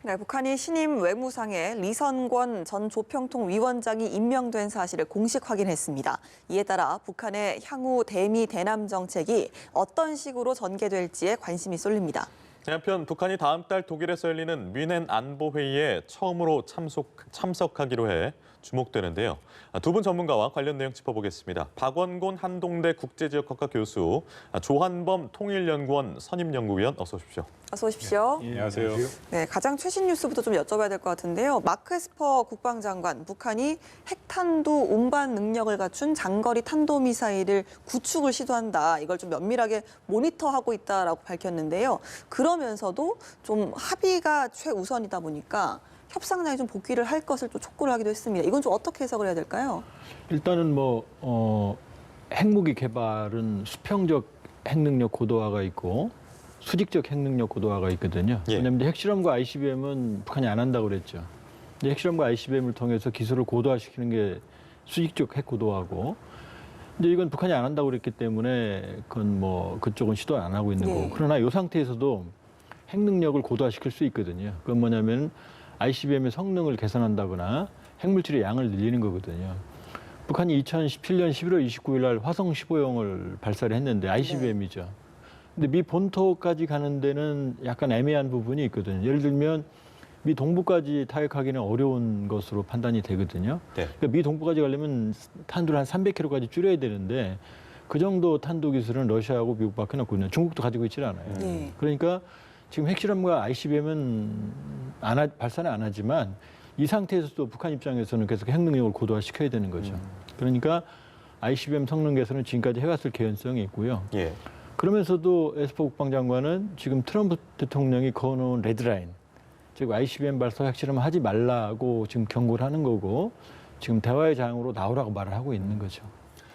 네, 북한이 신임 외무상에 리선권 전 조평통 위원장이 임명된 사실을 공식 확인했습니다. 이에 따라 북한의 향후 대미 대남 정책이 어떤 식으로 전개될지에 관심이 쏠립니다. 한편 북한이 다음 달 독일에서 열리는 뮌헨 안보회의에 처음으로 참석하기로 해 주목되는데요. 두 분 전문가와 관련 내용 짚어보겠습니다. 박원곤 한동대 국제지역학과 교수, 조한범 통일연구원 선임연구위원 어서 오십시오. 어서 오십시오. 예, 안녕하세요. 네, 가장 최신 뉴스부터 좀 여쭤봐야 될 것 같은데요. 마크 에스퍼 국방장관, 북한이 핵탄두 운반 능력을 갖춘 장거리 탄도미사일을 구축을 시도한다. 이걸 좀 면밀하게 모니터하고 있다라고 밝혔는데요. 그러면서도 좀 합의가 최우선이다 보니까 협상장에 좀 복귀를 할 것을 또 촉구를 하기도 했습니다. 이건 좀 어떻게 해석을 해야 될까요? 일단은 핵무기 개발은 수평적 핵능력 고도화가 있고 수직적 핵능력 고도화가 있거든요. 예. 왜냐하면 이제 핵실험과 ICBM은 북한이 안 한다고 그랬죠. 근데 핵실험과 ICBM을 통해서 기술을 고도화시키는 게 수직적 핵 고도화고, 근데 이건 북한이 안 한다고 그랬기 때문에 그건 그쪽은 시도 안 하고 있는 거고. 그러나 이 상태에서도 핵능력을 고도화시킬 수 있거든요. 그건 뭐냐면 ICBM의 성능을 개선한다거나 핵물질의 양을 늘리는 거거든요. 북한이 2017년 11월 29일 날 화성 15형을 발사를 했는데 ICBM이죠. 근데 미 본토까지 가는 데는 약간 애매한 부분이 있거든요. 예를 들면 미 동부까지 타격하기는 어려운 것으로 판단이 되거든요. 네. 그러니까 미 동부까지 가려면 탄두를 한 300km까지 줄여야 되는데 그 정도 탄도 기술은 러시아하고 미국밖에 없거든요. 중국도 가지고 있지 않아요. 그러니까 지금 핵실험과 ICBM은 발사는 안 하지만 이 상태에서도 북한 입장에서는 계속 핵 능력을 고도화시켜야 되는 거죠. 그러니까 ICBM 성능 개선은 지금까지 해왔을 개연성이 있고요. 예. 그러면서도 에스퍼 국방장관은 지금 트럼프 대통령이 그어놓은 레드라인, 즉 ICBM 발사 핵실험을 하지 말라고 지금 경고를 하는 거고 지금 대화의 장으로 나오라고 말을 하고 있는 거죠.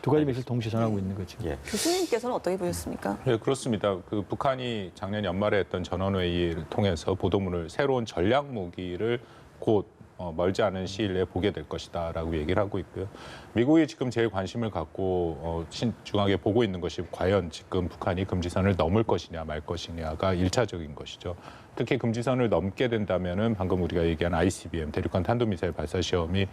두 가지 메시지를 동시에 전하고 있는 거죠. 예. 교수님께서는 어떻게 보셨습니까? 네, 그렇습니다. 북한이 작년 연말에 했던 전원회의를 통해서 보도문을 새로운 전략 무기를 곧 멀지 않은 시일 내에 보게 될 것이다라고 얘기를 하고 있고요. 미국이 지금 제일 관심을 갖고 신중하게 보고 있는 것이 과연 지금 북한이 금지선을 넘을 것이냐 말 것이냐가 1차적인 것이죠. 특히 금지선을 넘게 된다면은 방금 우리가 얘기한 ICBM 대륙간 탄도미사일 발사 시험이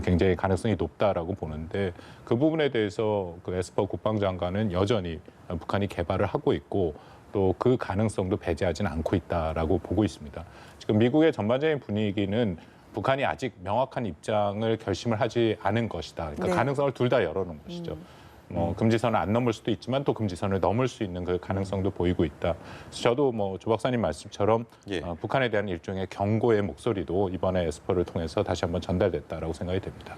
굉장히 가능성이 높다라고 보는데 그 부분에 대해서 그 에스퍼 국방장관은 여전히 북한이 개발을 하고 있고 또 그 가능성도 배제하지는 않고 있다라고 보고 있습니다. 지금 미국의 전반적인 분위기는 북한이 아직 명확한 입장을 결심을 하지 않은 것이다. 그러니까 가능성을 둘 다 열어놓은 것이죠. 금지선을 안 넘을 수도 있지만 또 금지선을 넘을 수 있는 그 가능성도 보이고 있다. 그래서 저도 조 박사님 말씀처럼 북한에 대한 일종의 경고의 목소리도 이번에 에스퍼를 통해서 다시 한번 전달됐다라고 생각이 됩니다.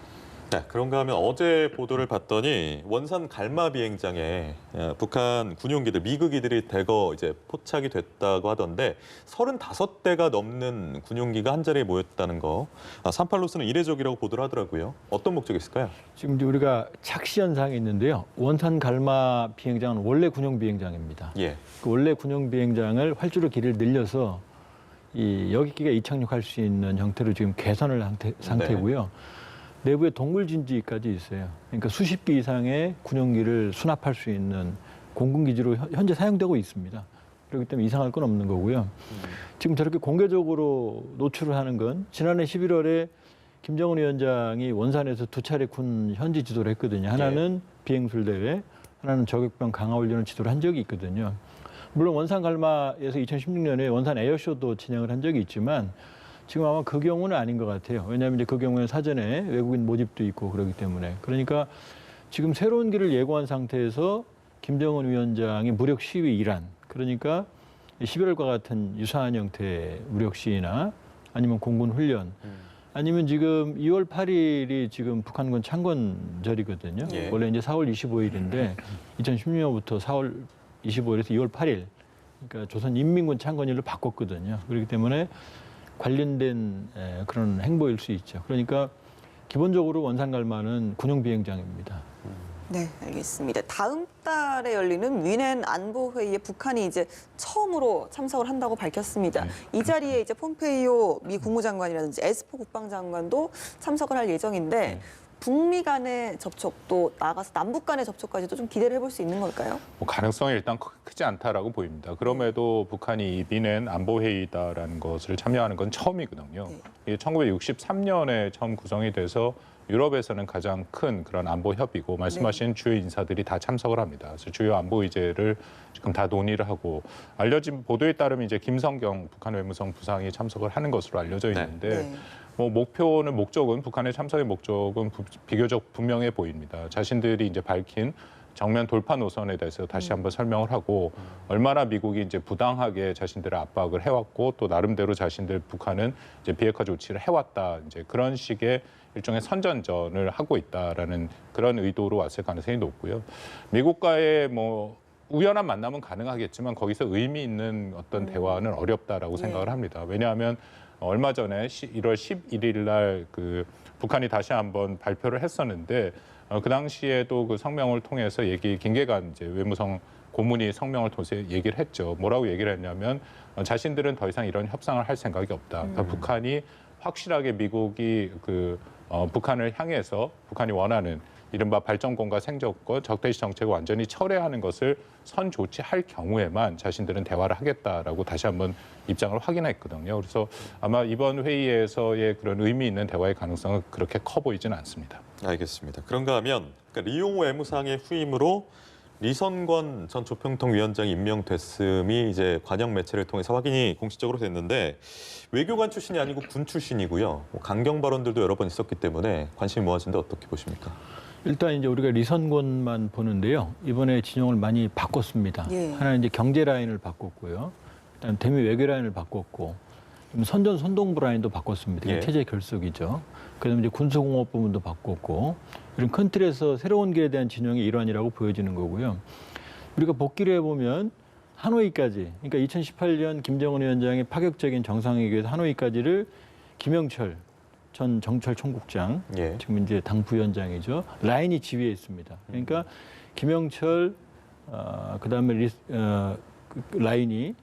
네, 그런가 하면 어제 보도를 봤더니 원산 갈마 비행장에 북한 군용기들, 미국기들이 대거 이제 포착이 됐다고 하던데 35대가 넘는 군용기가 한 자리에 모였다는 거. 38로스는 이례적이라고 보도를 하더라고요. 어떤 목적이 있을까요? 지금 이제 우리가 착시 현상이 있는데요. 원산 갈마 비행장은 원래 군용 비행장입니다. 예. 그 원래 군용 비행장을 활주로 길이를 늘려서 이 여객기가 이착륙할 수 있는 형태로 지금 개선을 상태고요. 내부에 동굴진지까지 있어요. 그러니까 수십 기 이상의 군용기를 수납할 수 있는 공군기지로 현재 사용되고 있습니다. 그렇기 때문에 이상할 건 없는 거고요. 지금 저렇게 공개적으로 노출을 하는 건 지난해 11월에 김정은 위원장이 원산에서 2차례 군 현지 지도를 했거든요. 하나는 비행술 대회, 하나는 저격병 강화 훈련을 지도를 한 적이 있거든요. 물론 원산 갈마에서 2016년에 원산 에어쇼도 진행을 한 적이 있지만 지금 아마 그 경우는 아닌 것 같아요. 왜냐하면 이제 그 경우에는 사전에 외국인 모집도 있고 그렇기 때문에. 그러니까 지금 새로운 길을 예고한 상태에서 김정은 위원장이 무력 시위 일환, 그러니까 11월과 같은 유사한 형태의 무력 시위나 아니면 공군 훈련, 아니면 지금 2월 8일이 지금 북한군 창건절이거든요. 원래 이제 4월 25일인데 2016년부터 4월 25일에서 2월 8일, 그러니까 조선인민군 창건일로 바꿨거든요. 그렇기 때문에 관련된 그런 행보일 수 있죠. 그러니까 기본적으로 원산갈마는 군용 비행장입니다. 네, 알겠습니다. 다음 달에 열리는 뮌헨 안보회의에 북한이 이제 처음으로 참석을 한다고 밝혔습니다. 이 자리에 이제 폼페이오 미 국무장관이라든지 에스퍼 국방장관도 참석을 할 예정인데 북미 간의 접촉도 나가서 남북 간의 접촉까지도 좀 기대를 해볼 수 있는 걸까요? 뭐 가능성이 일단 크지 않다라고 보입니다. 그럼에도 북한이 이비낸 안보회의다라는 것을 참여하는 건 처음이거든요. 네. 이게 1963년에 처음 구성이 돼서 유럽에서는 가장 큰 그런 안보 협의고 말씀하신 주요 인사들이 다 참석을 합니다. 그래서 주요 안보 의제를 지금 다 논의를 하고 알려진 보도에 따르면 이제 김성경 북한 외무성 부상이 참석을 하는 것으로 알려져 있는데 네. 뭐 목적은 북한의 참석의 목적은 비교적 분명해 보입니다. 자신들이 이제 밝힌 정면 돌파 노선에 대해서 다시 한번 설명을 하고 얼마나 미국이 이제 부당하게 자신들을 압박을 해왔고 또 나름대로 자신들 북한은 이제 비핵화 조치를 해왔다 이제 그런 식의 일종의 선전전을 하고 있다라는 그런 의도로 왔을 가능성이 높고요. 미국과의 뭐 우연한 만남은 가능하겠지만 거기서 의미 있는 어떤 대화는 어렵다라고 생각을 합니다. 왜냐하면 얼마 전에 1월 11일 날 그 북한이 다시 한번 발표를 했었는데 그 당시에도 그 성명을 통해서 김계관 이제 외무성 고문이 성명을 통해서 얘기를 했죠. 뭐라고 얘기를 했냐면 자신들은 더 이상 이런 협상을 할 생각이 없다. 그러니까 북한이 확실하게 미국이 북한을 향해서 북한이 원하는 이른바 발전권과 생존권, 적대시 정책을 완전히 철회하는 것을 선 조치할 경우에만 자신들은 대화를 하겠다라고 다시 한번 입장을 확인했거든요. 그래서 아마 이번 회의에서의 그런 의미 있는 대화의 가능성은 그렇게 커 보이지는 않습니다. 알겠습니다. 그런가 하면 그러니까 리용호 외무상의 후임으로 리선권 전 조평통위원장이 임명됐음이 이제 관영 매체를 통해서 확인이 공식적으로 됐는데 외교관 출신이 아니고 군 출신이고요. 강경 발언들도 여러 번 있었기 때문에 관심이 모아진데 어떻게 보십니까? 일단 이제 우리가 리선권만 보는데요. 이번에 진영을 많이 바꿨습니다. 예. 하나는 이제 경제 라인을 바꿨고요. 일단 대미 외교 라인을 바꿨고 선전 선동부 라인도 바꿨습니다. 이게 예. 체제 결속이죠. 그다음에 이제 군수공업 부분도 바꿨고 이런 큰 틀에서 새로운 길에 대한 진영의 일환이라고 보여지는 거고요. 우리가 복귀를 해보면 하노이까지, 그러니까 2018년 김정은 위원장의 파격적인 정상회의에서 하노이까지를 김영철 전 정철총국장, 예. 지금 이제 당 부위원장이죠. 라인이 지휘했습니다. 그러니까 김영철, 그다음에 라인이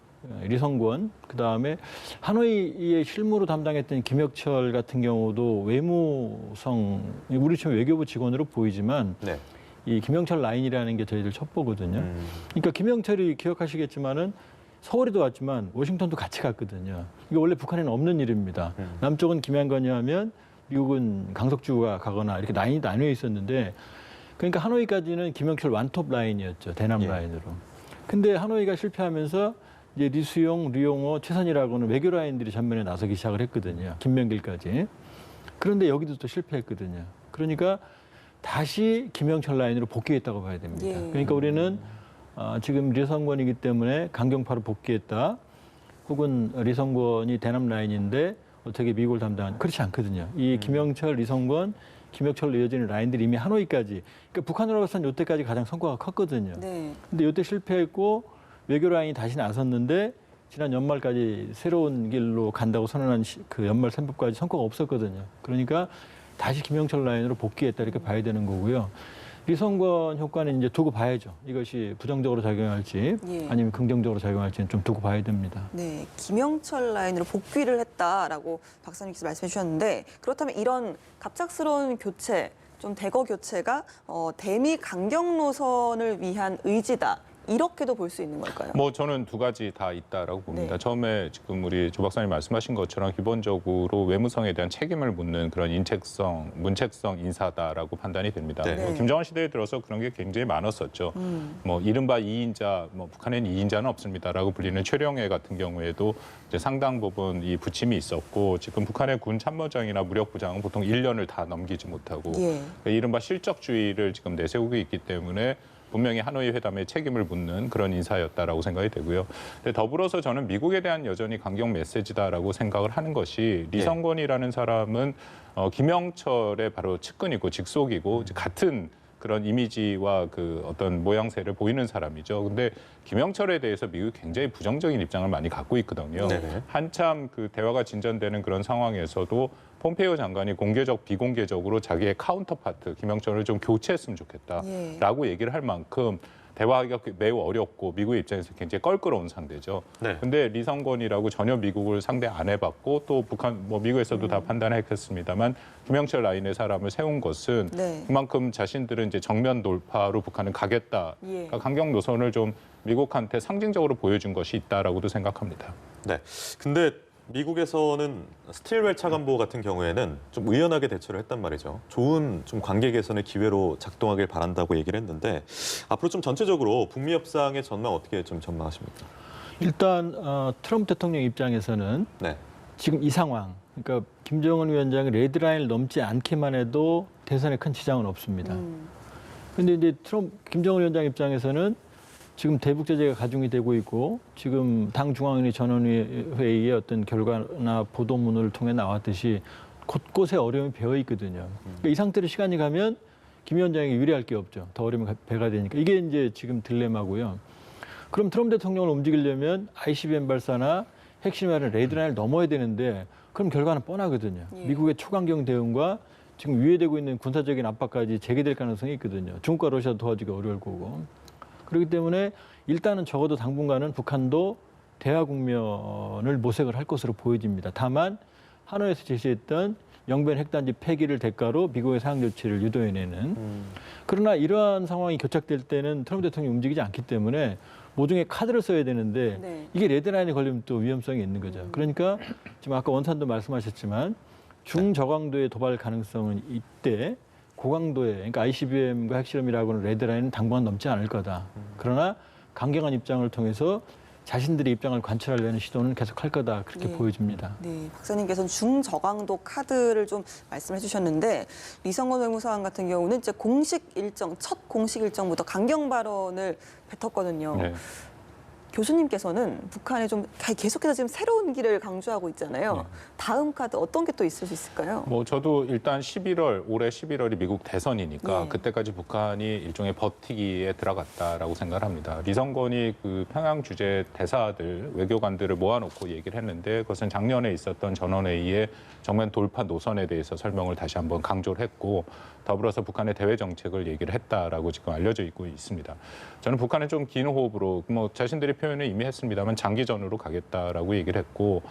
리성권, 그다음에 하노이의 실무로 담당했던 김혁철 같은 경우도 외무성, 우리처럼 외교부 직원으로 보이지만 네. 이 김영철 라인이라는 게 저희들 첩보거든요. 그러니까 김영철이 기억하시겠지만은 서울에도 왔지만 워싱턴도 같이 갔거든요. 이게 원래 북한에는 없는 일입니다. 남쪽은 김양건이 하면 미국은 강석주가 가거나 이렇게 라인이 나뉘어 있었는데 그러니까 하노이까지는 김영철 완톱 라인이었죠. 대남 예. 라인으로. 근데 하노이가 실패하면서 이제 리수용, 리용호, 최선이라고는 외교 라인들이 전면에 나서기 시작을 했거든요. 김명길까지. 그런데 여기도 또 실패했거든요. 그러니까 다시 김영철 라인으로 복귀했다고 봐야 됩니다. 예. 그러니까 우리는 지금 리선권이기 때문에 강경파로 복귀했다. 혹은 리선권이 대남 라인인데 어떻게 미국을 담당한 그렇지 않거든요. 이 김영철, 리선권, 김혁철로 이어지는 라인들이 이미 하노이까지. 그러니까 북한으로서는 이때까지 가장 성과가 컸거든요. 네. 근데 이때 실패했고 외교 라인이 다시 나섰는데 지난 연말까지 새로운 길로 간다고 선언한 그 연말 선법까지 성과가 없었거든요. 그러니까 다시 김영철 라인으로 복귀했다 이렇게 봐야 되는 거고요. 리선권 효과는 이제 두고 봐야죠. 이것이 부정적으로 작용할지 예. 아니면 긍정적으로 작용할지는 좀 두고 봐야 됩니다. 네, 김영철 라인으로 복귀를 했다라고 박사님께서 말씀해 주셨는데 그렇다면 이런 갑작스러운 교체, 좀 대거 교체가 대미 강경 노선을 위한 의지다. 이렇게도 볼 수 있는 걸까요? 뭐 저는 두 가지 다 있다라고 봅니다. 네. 처음에 지금 우리 조 박사님 말씀하신 것처럼 기본적으로 외무성에 대한 책임을 묻는 그런 문책성 인사다라고 판단이 됩니다. 네. 뭐 김정은 시대에 들어서 그런 게 굉장히 많았었죠. 뭐 이른바 2인자, 뭐 북한에는 2인자는 없습니다라고 불리는 최령해 같은 경우에도 이제 상당 부분 이 부침이 있었고 지금 북한의 군 참모장이나 무력부장은 보통 1년을 다 넘기지 못하고 예. 이른바 실적주의를 지금 내세우고 있기 때문에 분명히 하노이 회담에 책임을 묻는 그런 인사였다라고 생각이 되고요. 근데 더불어서 저는 미국에 대한 여전히 강경 메시지다라고 생각을 하는 것이 리성권이라는 사람은 김영철의 바로 측근이고 직속이고 같은 그런 이미지와 그 어떤 모양새를 보이는 사람이죠. 근데 김영철에 대해서 미국이 굉장히 부정적인 입장을 많이 갖고 있거든요. 네네. 한참 그 대화가 진전되는 그런 상황에서도 폼페이오 장관이 공개적, 비공개적으로 자기의 카운터파트 김영철을 좀 교체했으면 좋겠다라고 얘기를 할 만큼 대화하기가 매우 어렵고 미국의 입장에서 굉장히 껄끄러운 상대죠. 네. 근데 리성건이라고 전혀 미국을 상대 안 해봤고 또 북한 뭐 미국에서도 다 판단했겠습니다만 김영철 라인의 사람을 세운 것은 네. 그만큼 자신들은 이제 정면 돌파로 북한은 가겠다. 예. 그러니까 강경 노선을 좀 미국한테 상징적으로 보여준 것이 있다라고도 생각합니다. 네. 근데 미국에서는 스틸웰 차관보 같은 경우에는 좀 의연하게 대처를 했단 말이죠. 좋은 좀 관계 개선의 기회로 작동하길 바란다고 얘기를 했는데 앞으로 좀 전체적으로 북미 협상의 전망 어떻게 좀 전망하십니까? 일단 트럼프 대통령 입장에서는 네. 지금 이 상황, 그러니까 김정은 위원장이 레드라인을 넘지 않기만 해도 대선에 큰 지장은 없습니다. 그런데 이제 김정은 위원장 입장에서는 지금 대북 제재가 가중이 되고 있고 지금 당 중앙위원회 전원회의의 어떤 결과나 보도문을 통해 나왔듯이 곳곳에 어려움이 배어 있거든요. 그러니까 이 상태로 시간이 가면 김 위원장에게 유리할 게 없죠. 더 어려움이 배가 되니까. 이게 이제 지금 딜레마고요. 그럼 트럼프 대통령을 움직이려면 ICBM 발사나 핵심이라는 레드라인을 넘어야 되는데 그럼 결과는 뻔하거든요. 예. 미국의 초강경 대응과 지금 위해되고 있는 군사적인 압박까지 재개될 가능성이 있거든요. 중국과 러시아도 도와주기 어려울 거고. 그렇기 때문에 일단은 적어도 당분간은 북한도 대화 국면을 모색을 할 것으로 보여집니다. 다만 하노이에서 제시했던 영변 핵단지 폐기를 대가로 미국의 상황 조치를 유도해내는. 그러나 이러한 상황이 교착될 때는 트럼프 대통령이 움직이지 않기 때문에 모종의 카드를 써야 되는데 네. 이게 레드라인에 걸리면 또 위험성이 있는 거죠. 그러니까 지금 아까 원산도 말씀하셨지만 중저강도의 도발 가능성은 이때 고강도의, 그러니까 ICBM과 핵실험이라고 하는 레드라인은 당분간 넘지 않을 거다. 그러나 강경한 입장을 통해서 자신들의 입장을 관철하려는 시도는 계속할 거다. 그렇게 네. 보여집니다. 네, 박사님께서는 중저강도 카드를 좀 말씀해 주셨는데 리성건 외무상관 같은 경우는 이제 첫 공식 일정부터 강경 발언을 뱉었거든요. 네. 교수님께서는 북한에 좀 계속해서 지금 새로운 길을 강조하고 있잖아요. 네. 다음 카드 어떤 게 또 있을 수 있을까요? 뭐 저도 일단 올해 11월이 미국 대선이니까 네. 그때까지 북한이 일종의 버티기에 들어갔다라고 생각을 합니다. 리성건이 그 평양 주재 대사들, 외교관들을 모아놓고 얘기를 했는데 그것은 작년에 있었던 전원회의의 정면 돌파 노선에 대해서 설명을 다시 한번 강조를 했고 더불어서 북한의 대외 정책을 얘기를 했다라고 지금 알려져 있고 있습니다. 저는 북한은 좀 긴 호흡으로 뭐 자신들이 표현을 이미 했습니다만 장기전으로 가겠다라고 얘기를 했고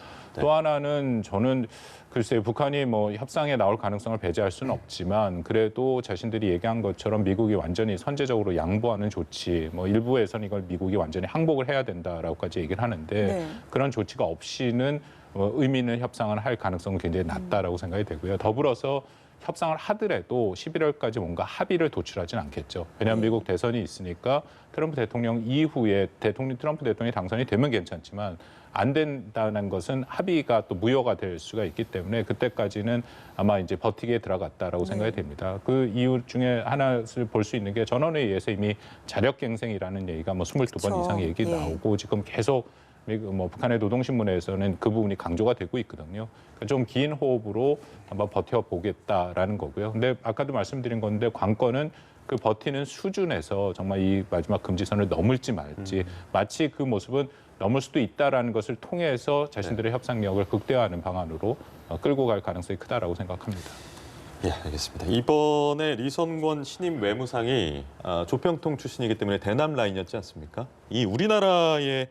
또 하나는 저는 글쎄요, 북한이 뭐 협상에 나올 가능성을 배제할 수는 없지만 그래도 자신들이 얘기한 것처럼 미국이 완전히 선제적으로 양보하는 조치, 뭐 일부에서는 이걸 미국이 완전히 항복을 해야 된다라고까지 얘기를 하는데 네. 그런 조치가 없이는 의미 있는 협상을 할 가능성은 굉장히 낮다라고 생각이 되고요. 더불어서 협상을 하더라도 11월까지 뭔가 합의를 도출하지는 않겠죠. 왜냐하면 미국 대선이 있으니까 트럼프 대통령 이후에 트럼프 대통령이 당선이 되면 괜찮지만 안 된다는 것은 합의가 또 무효가 될 수가 있기 때문에 그때까지는 아마 이제 버티기에 들어갔다라고 생각이 됩니다. 그 이유 중에 하나를 볼 수 있는 게 전원회의에서 이미 자력갱생이라는 얘기가 뭐 22번 그렇죠. 이상 얘기 예. 나오고 지금 계속 뭐 북한의 노동신문에서는 그 부분이 강조가 되고 있거든요. 그러니까 좀 긴 호흡으로 한번 버텨보겠다라는 거고요. 근데 아까도 말씀드린 건데 관건은 그 버티는 수준에서 정말 이 마지막 금지선을 넘을지 말지 마치 그 모습은 넘을 수도 있다라는 것을 통해서 자신들의 협상력을 극대화하는 방안으로 끌고 갈 가능성이 크다라고 생각합니다. 예, 알겠습니다. 이번에 리선권 신임 외무상이 조평통 출신이기 때문에 대남 라인이었지 않습니까? 이 우리나라의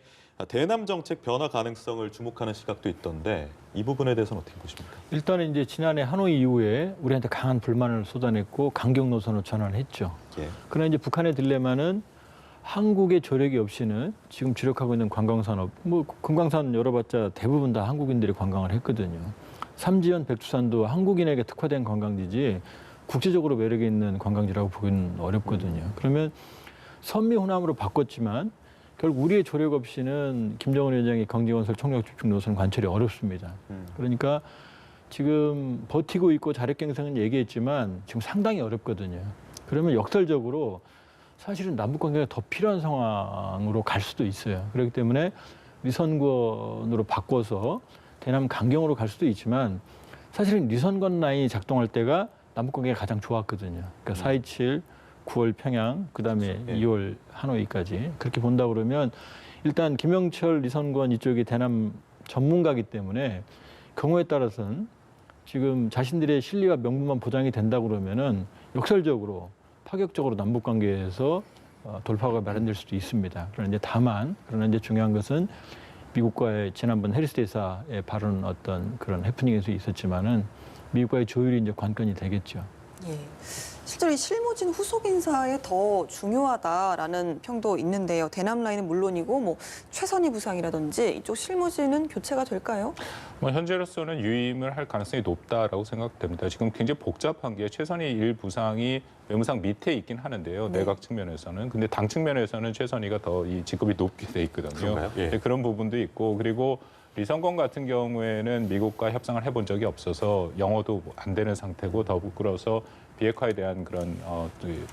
대남 정책 변화 가능성을 주목하는 시각도 있던데 이 부분에 대해서는 어떻게 보십니까? 일단은 이제 지난해 하노이 이후에 우리한테 강한 불만을 쏟아냈고 강경 노선으로 전환했죠. 예. 그러나 이제 북한의 딜레마는 한국의 조력이 없이는 지금 주력하고 있는 관광산업, 뭐 금강산 열어봤자 대부분 다 한국인들이 관광을 했거든요. 삼지연, 백두산도 한국인에게 특화된 관광지지 국제적으로 매력이 있는 관광지라고 보기는 어렵거든요. 그러면 선미 호남으로 바꿨지만 결국 우리의 조력 없이는 김정은 위원장의 경제건설 총력 집중 노선 관철이 어렵습니다. 그러니까 지금 버티고 있고 자력갱생은 얘기했지만 지금 상당히 어렵거든요. 그러면 역설적으로 사실은 남북관계가 더 필요한 상황으로 갈 수도 있어요. 그렇기 때문에 리선권으로 바꿔서 대남 강경으로 갈 수도 있지만 사실은 리선권 라인이 작동할 때가 남북관계가 가장 좋았거든요. 그러니까 4.27, 9월 평양, 그다음에 그렇죠. 예. 2월 하노이까지 그렇게 본다 그러면 일단 김영철, 리선권 이쪽이 대남 전문가이기 때문에 경우에 따라서는 지금 자신들의 실리와 명분만 보장이 된다 그러면은 역설적으로 파격적으로 남북 관계에서 돌파구가 마련될 수도 있습니다. 그러나 이제 중요한 것은 미국과의 지난번 해리스 대사의 발언 어떤 그런 해프닝에서 있었지만은 미국과의 조율이 이제 관건이 되겠죠. 예. 실제로 이 실무진 후속 인사에 더 중요하다라는 평도 있는데요. 대남 라인은 물론이고 뭐 최선희 부상이라든지 이쪽 실무진은 교체가 될까요? 뭐 현재로서는 유임을 할 가능성이 높다라고 생각됩니다. 지금 굉장히 복잡한 게 최선희 1 부상이 외무상 밑에 있긴 하는데요. 네. 내각 측면에서는. 근데 당 측면에서는 최선희가 더 이 직급이 높게 돼 있거든요. 그런가요? 예. 네, 그런 부분도 있고 그리고 리성건 같은 경우에는 미국과 협상을 해본 적이 없어서 영어도 안 되는 상태고 더불어서 비핵화에 대한 그런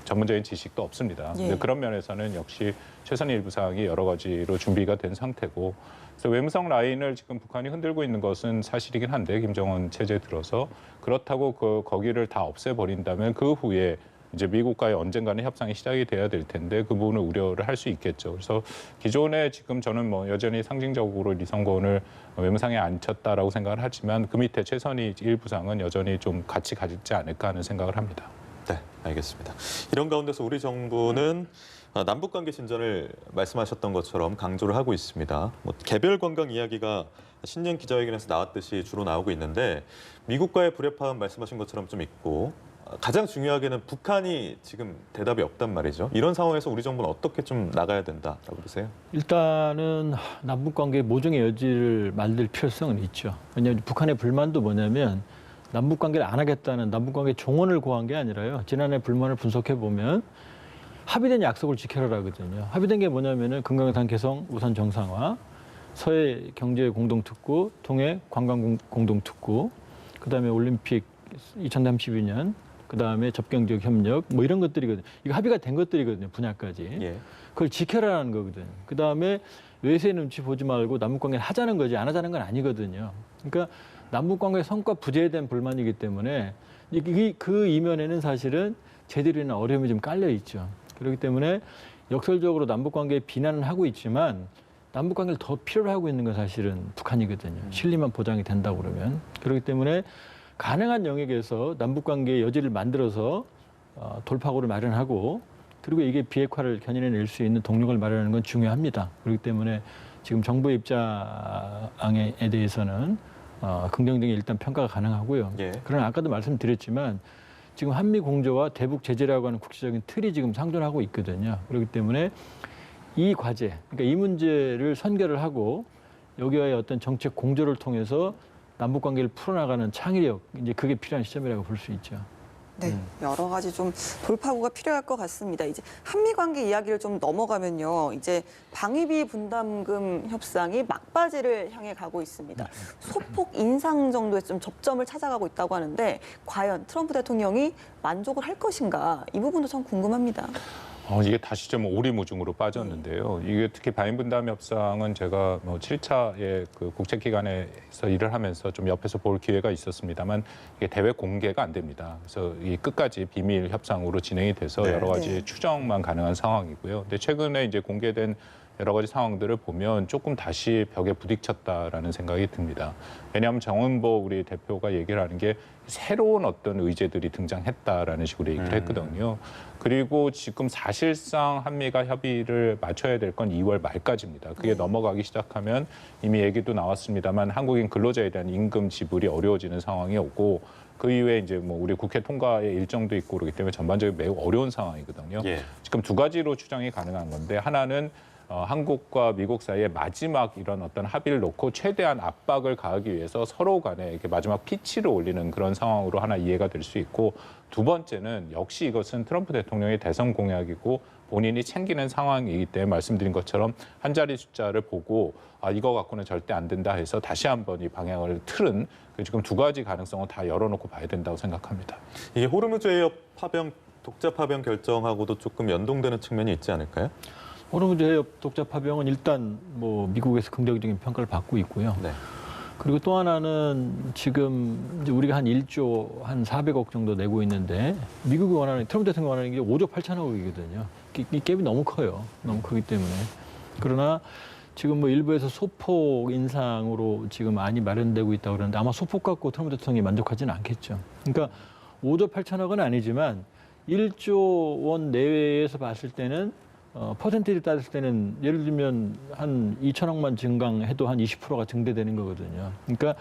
전문적인 지식도 없습니다. 예. 근데 그런 면에서는 역시 최선희 1 부상이 여러 가지로 준비가 된 상태고 그래서 외무성 라인을 지금 북한이 흔들고 있는 것은 사실이긴 한데 김정은 체제에 들어서 그렇다고 거기를 다 없애버린다면 그 후에 이제 미국과의 언젠가는 협상이 시작이 돼야 될 텐데 그 부분을 우려를 할 수 있겠죠. 그래서 기존에 지금 저는 뭐 여전히 상징적으로 리성건을 외무상에 앉혔다라고 생각을 하지만 그 밑에 최선희 1 부상은 여전히 좀 같이 가지 않을까 하는 생각을 합니다. 네, 알겠습니다. 이런 가운데서 우리 정부는 남북 관계 진전을 말씀하셨던 것처럼 강조를 하고 있습니다. 뭐 개별 관광 이야기가 신년 기자회견에서 나왔듯이 주로 나오고 있는데 미국과의 불협화음 말씀하신 것처럼 좀 있고 가장 중요하게는 북한이 지금 대답이 없단 말이죠. 이런 상황에서 우리 정부는 어떻게 좀 나가야 된다라고 보세요? 일단은 남북 관계 모종의 여지를 만들 필요성은 있죠. 왜냐하면 북한의 불만도 뭐냐면 남북 관계를 안 하겠다는 남북 관계 종언을 고한 게 아니라요. 지난해 불만을 분석해 보면 합의된 약속을 지켜라거든요. 합의된 게 뭐냐면은 금강산 개성 우선 정상화, 서해 경제 공동특구, 동해 관광 공동특구, 그다음에 올림픽 2032년, 그다음에 접경적 협력 뭐 이런 것들이거든요. 이거 합의가 된 것들이거든요. 분야까지. 예. 그걸 지켜라는 거거든요. 그다음에 외세 눈치 보지 말고 남북 관계를 하자는 거지 안 하자는 건 아니거든요. 그러니까 남북 관계 성과 부재에 대한 불만이기 때문에 그 이면에는 사실은 제들이나 어려움이 좀 깔려 있죠. 그렇기 때문에 역설적으로 남북 관계에 비난은 하고 있지만 남북 관계를 더 필요로 하고 있는 건 사실은 북한이거든요. 실리만 보장이 된다고 그러면. 그렇기 때문에 가능한 영역에서 남북 관계의 여지를 만들어서 돌파구를 마련하고 그리고 이게 비핵화를 견인해낼 수 있는 동력을 마련하는 건 중요합니다. 그렇기 때문에 지금 정부의 입장에 대해서는 긍정적인 일단 평가가 가능하고요. 예. 그러나 아까도 말씀드렸지만 지금 한미 공조와 대북 제재라고 하는 국제적인 틀이 지금 상존하고 있거든요. 그렇기 때문에 이 과제, 그러니까 이 문제를 선결을 하고 여기와의 어떤 정책 공조를 통해서 남북 관계를 풀어나가는 창의력, 이제 그게 필요한 시점이라고 볼 수 있죠. 네, 여러 가지 좀 돌파구가 필요할 것 같습니다. 이제 한미 관계 이야기를 좀 넘어가면요. 이제 방위비 분담금 협상이 막바지를 향해 가고 있습니다. 소폭 인상 정도의 좀 접점을 찾아가고 있다고 하는데 과연 트럼프 대통령이 만족을 할 것인가? 이 부분도 참 궁금합니다. 이게 다시 좀 오리무중으로 빠졌는데요. 이게 특히 방위비 분담 협상은 제가 뭐 7차의 그 국책기관에서 일을 하면서 좀 옆에서 볼 기회가 있었습니다만 이게 대외 공개가 안 됩니다. 그래서 이 끝까지 비밀 협상으로 진행이 돼서 네. 여러 가지 네. 추정만 가능한 상황이고요. 근데 최근에 이제 공개된 여러 가지 상황들을 보면 조금 다시 벽에 부딪혔다라는 생각이 듭니다. 왜냐하면 정은보 우리 대표가 얘기를 하는 게 새로운 어떤 의제들이 등장했다라는 식으로 얘기를 했거든요. 그리고 지금 사실상 한미가 협의를 맞춰야 될 건 2월 말까지입니다. 그게 넘어가기 시작하면 이미 얘기도 나왔습니다만 한국인 근로자에 대한 임금 지불이 어려워지는 상황이 오고 그 이후에 이제 뭐 우리 국회 통과의 일정도 있고 그렇기 때문에 전반적으로 매우 어려운 상황이거든요. 예. 지금 두 가지로 추정이 가능한 건데 하나는 한국과 미국 사이에 마지막 이런 어떤 합의를 놓고 최대한 압박을 가하기 위해서 서로 간에 이렇게 마지막 피치를 올리는 그런 상황으로 하나 이해가 될 수 있고 두 번째는 역시 이것은 트럼프 대통령의 대선 공약이고 본인이 챙기는 상황이기 때문에 말씀드린 것처럼 한 자리 숫자를 보고 이거 갖고는 절대 안 된다 해서 다시 한번 이 방향을 틀은 지금 두 가지 가능성을 다 열어놓고 봐야 된다고 생각합니다. 이게 호르무즈 해협 파병, 독자 파병 결정하고도 조금 연동되는 측면이 있지 않을까요? 호르무즈 해협 독자 파병은 일단 뭐 미국에서 긍정적인 평가를 받고 있고요. 네. 그리고 또 하나는 지금 이제 우리가 한 1조 한 400억 정도 내고 있는데 미국이 원하는 트럼프 대통령이 원하는 게 5조 8천억이거든요. 이 갭이 너무 커요. 너무 크기 때문에. 그러나 지금 뭐 일부에서 소폭 인상으로 지금 많이 마련되고 있다고 그러는데 아마 소폭 갖고 트럼프 대통령이 만족하지는 않겠죠. 그러니까 5조 8천억은 아니지만 1조 원 내외에서 봤을 때는 퍼센티지 따졌을 때는 예를 들면 한 2천억만 증강해도 한 20%가 증대되는 거거든요. 그러니까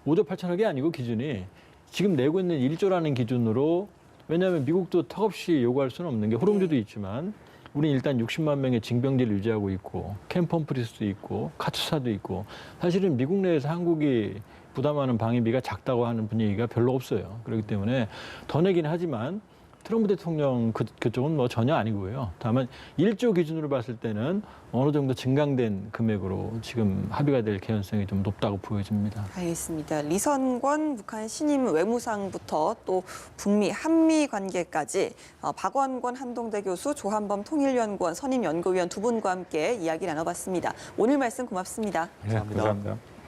5조 8천억이 아니고 기준이 지금 내고 있는 1조라는 기준으로 왜냐하면 미국도 턱없이 요구할 수는 없는 게 호롱주도 있지만 우리는 일단 60만 명의 징병제를 유지하고 있고 캠펌프리스도 있고 카투사도 있고 사실은 미국 내에서 한국이 부담하는 방위비가 작다고 하는 분위기가 별로 없어요. 그렇기 때문에 더 내긴 하지만 트럼프 대통령 그쪽은 뭐 전혀 아니고요. 다만 1조 기준으로 봤을 때는 어느 정도 증강된 금액으로 지금 합의가 될 개연성이 좀 높다고 보여집니다. 알겠습니다. 리선권 북한 신임 외무상부터 또 북미 한미 관계까지 박원권 한동대 교수, 조한범 통일연구원 선임 연구위원 두 분과 함께 이야기 나눠봤습니다. 오늘 말씀 고맙습니다. 감사합니다.